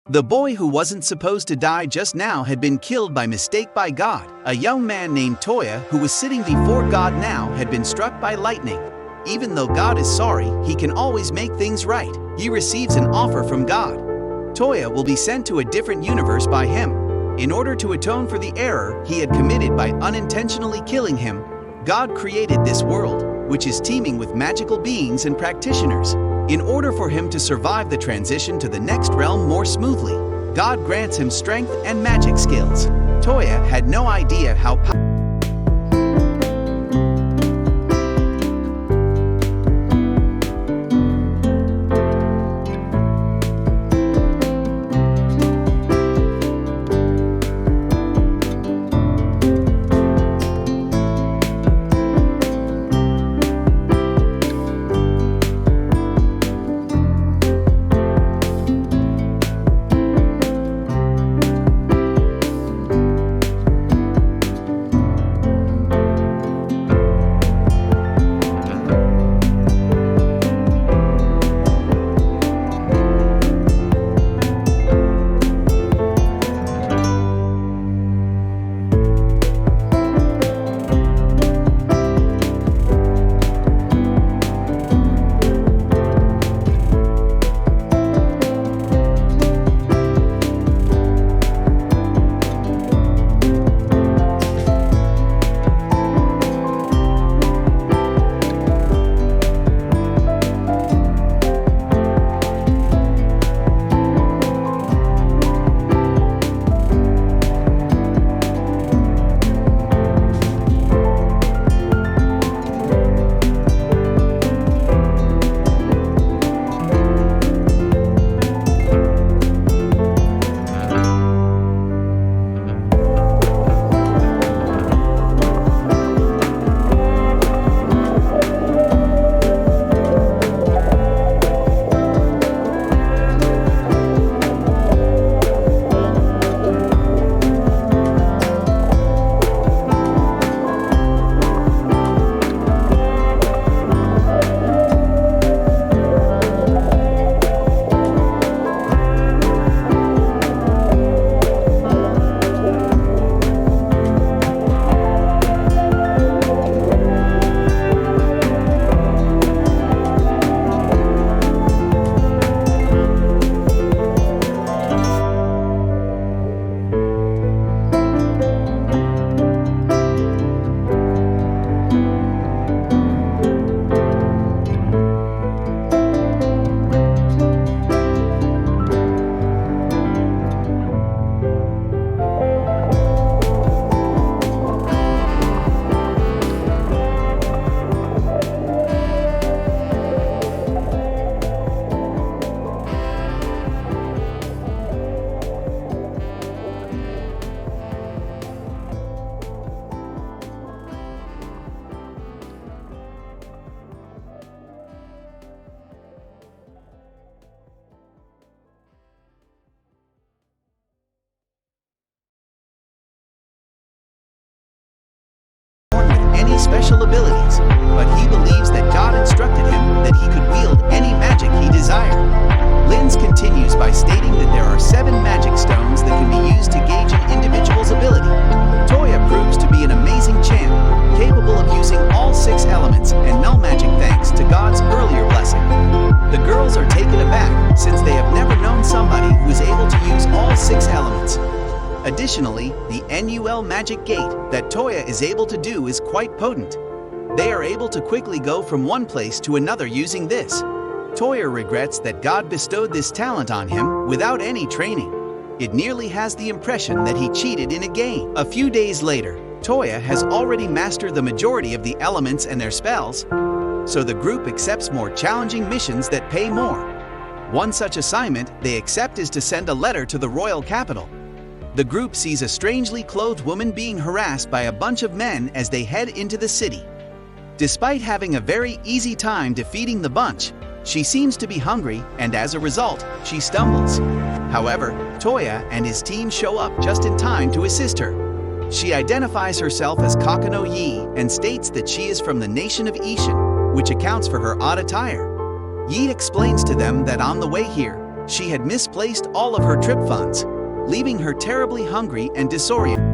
The boy who wasn't supposed to die just now had been killed by mistake by God. A young man named Toya, who was sitting before God now, had been struck by lightning. Even though God is sorry, he can always make things right. He receives an offer from God. Toya will be sent to a different universe by him. In order to atone for the error he had committed by unintentionally killing him, God created this world, which is teeming with magical beings and practitioners. In order for him to survive the transition to the next realm more smoothly, God grants him strength and magic skills. Toya had no idea how powerful any special abilities, but he believes that God instructed him that he could wield any magic he desired. Linz continues by stating that there are 7 magic stones that can be used to gauge an individual's ability. Toya proves to be an amazing champ, capable of using all 6 elements and null magic thanks to God's earlier blessing. The girls are taken aback since they have never known somebody who is able to use all 6 elements. Additionally, the NUL magic gate that Toya is able to do is quite potent. They are able to quickly go from one place to another using this. Toya regrets that God bestowed this talent on him without any training. It nearly has the impression that he cheated in a game. A few days later, Toya has already mastered the majority of the elements and their spells, so the group accepts more challenging missions that pay more. One such assignment they accept is to send a letter to the royal capital. The group sees a strangely clothed woman being harassed by a bunch of men as they head into the city. Despite having a very easy time defeating the bunch, she seems to be hungry, and as a result, she stumbles. However, Toya and his team show up just in time to assist her. She identifies herself as Kakano Yi and states that she is from the nation of Ishin, which accounts for her odd attire. Yi explains to them that on the way here, She had misplaced all of her trip funds, leaving her terribly hungry and disoriented.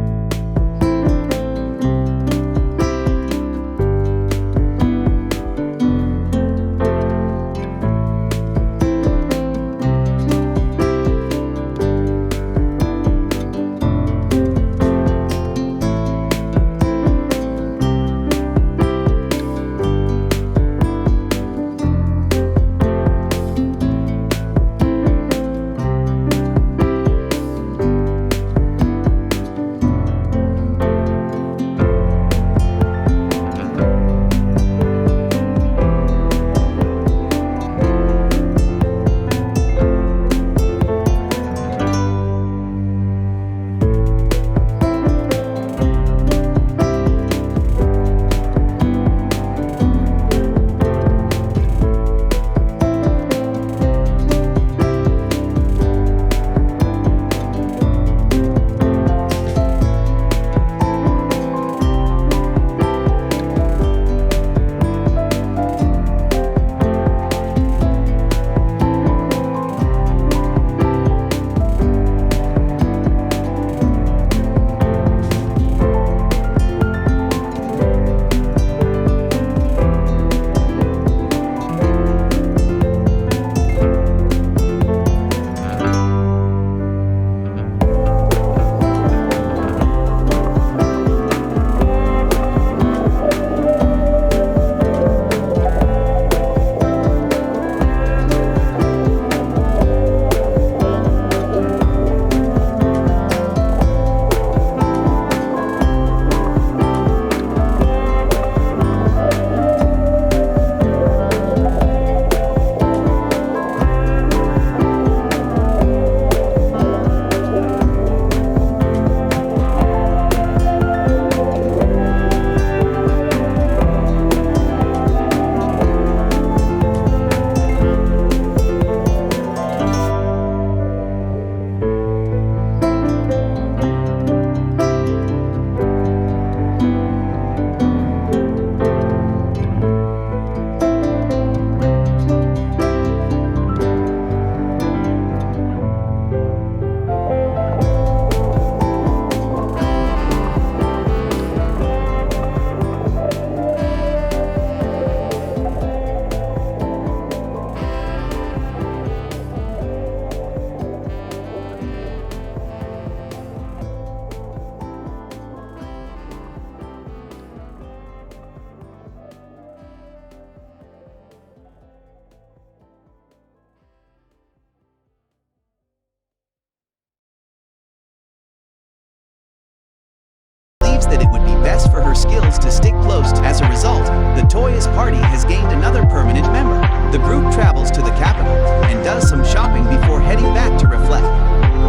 That it would be best for her skills to stick close. As a result, the Toya's party has gained another permanent member. The group travels to the capital and does some shopping before heading back to reflect.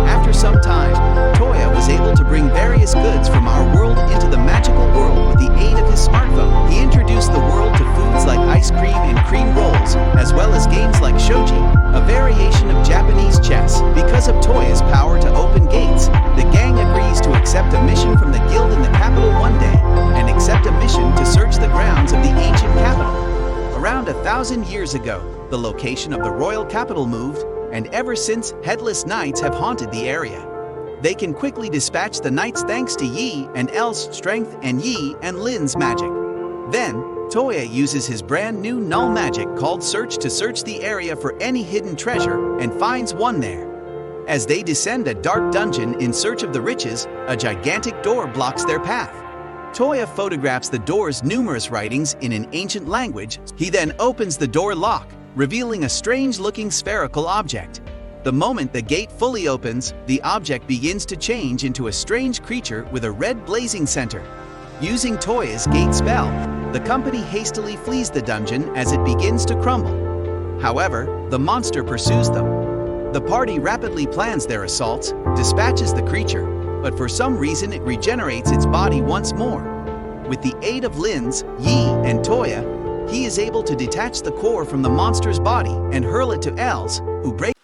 After some time, Toya was able to bring various goods from our world into the magical world with the aid of his smartphone. He introduced the world to foods like ice cream and cream rolls, as well as games like shogi, a variation of Japanese chess. Because of Toya's power to open gates, the gang agrees to accept a mission from the guild in the capital one day, and accept a mission to search the grounds of the ancient capital. Around 1,000 years ago, the location of the royal capital moved, and ever since, headless knights have haunted the area. They can quickly dispatch the knights thanks to Yi and L's strength and Yi and Lin's magic. Then, Toya uses his brand new null magic called Search to search the area for any hidden treasure and finds one there. As they descend a dark dungeon in search of the riches, a gigantic door blocks their path. Toya photographs the door's numerous writings in an ancient language. He then opens the door lock, revealing a strange-looking spherical object. The moment the gate fully opens, the object begins to change into a strange creature with a red blazing center. Using Toya's gate spell, the company hastily flees the dungeon as it begins to crumble. However, the monster pursues them. The party rapidly plans their assaults, dispatches the creature, but for some reason it regenerates its body once more. With the aid of Lin's, Yi, and Toya, he is able to detach the core from the monster's body and hurl it to Els, who break.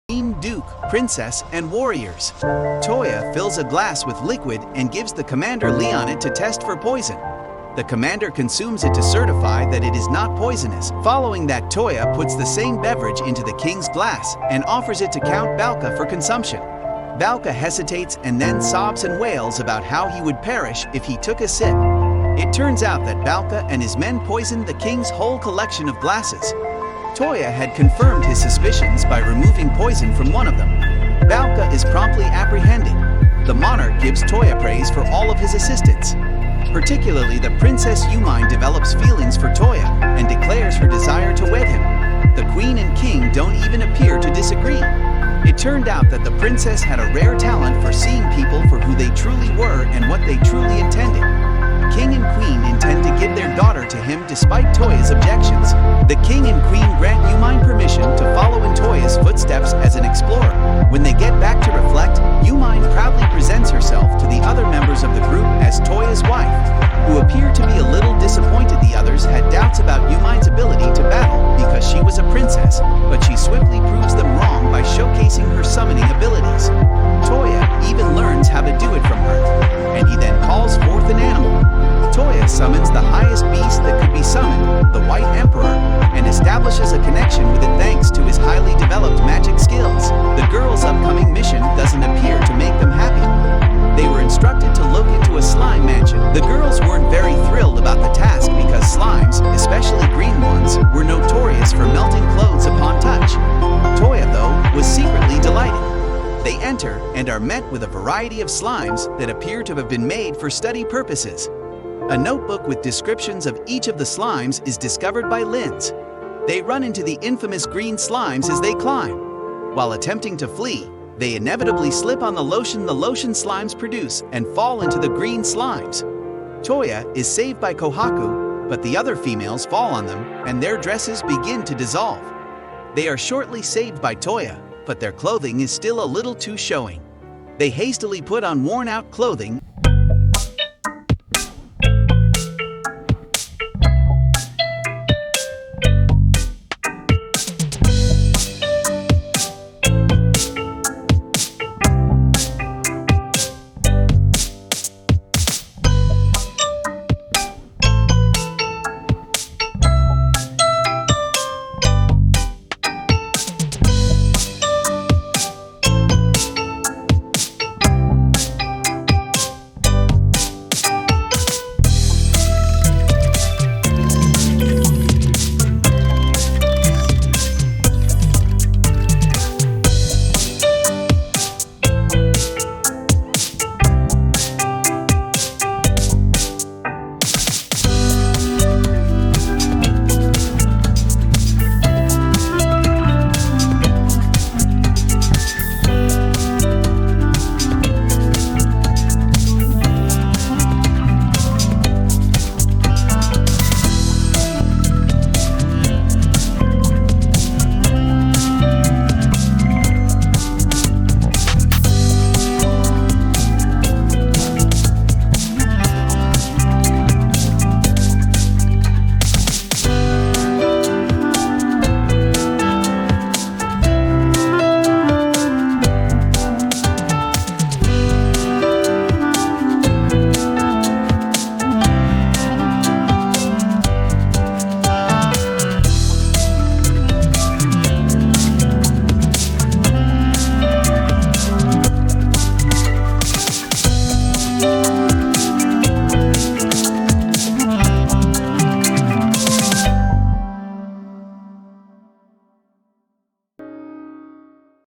Queen, Duke, Princess, and warriors. Toya fills a glass with liquid and gives the commander Leon it to test for poison. The commander consumes it to certify that it is not poisonous. Following that, Toya puts the same beverage into the king's glass and offers it to Count Balka for consumption. Balka hesitates and then sobs and wails about how he would perish if he took a sip. It turns out that Balka and his men poisoned the king's whole collection of glasses. Toya had confirmed his suspicions by removing poison from one of them. Balka is promptly apprehended. The monarch gives Toya praise for all of his assistance. Particularly, the Princess Yumine develops feelings for Toya and declares her desire to wed him. The queen and king don't even appear to disagree. It turned out that the princess had a rare talent for seeing people for who they truly were and what they truly intended. King and queen intend to give their daughter to him despite Toya's objections. The king and queen grant Yumine permission to follow in Toya's footsteps as an explorer. When they get back to reflect, Yumine proudly presents herself to the other members of the group as Toya's wife, who appear to be a little disappointed the others had doubts about Yumine's ability to battle because she was a princess, but she swiftly proves them wrong by showcasing her summoning abilities. Toya even learns how to do it from her, and he then calls forth an animal. Toya summons the highest beast that could be summoned, the White Emperor, and establishes a connection with it thanks to his highly developed magic skills. The girls' upcoming mission doesn't appear to make them happy. They were instructed to look into a slime mansion. The girls weren't very thrilled about the task because slimes, especially green ones, were notorious for melting clothes upon touch. Toya, though, was secretly delighted. They enter and are met with a variety of slimes that appear to have been made for study purposes. A notebook with descriptions of each of the slimes is discovered by Linz. They run into the infamous green slimes as they climb. While attempting to flee, they inevitably slip on the lotion slimes produce and fall into the green slimes. Toya is saved by Kohaku, but the other females fall on them and their dresses begin to dissolve. They are shortly saved by Toya, but their clothing is still a little too showing. They hastily put on worn-out clothing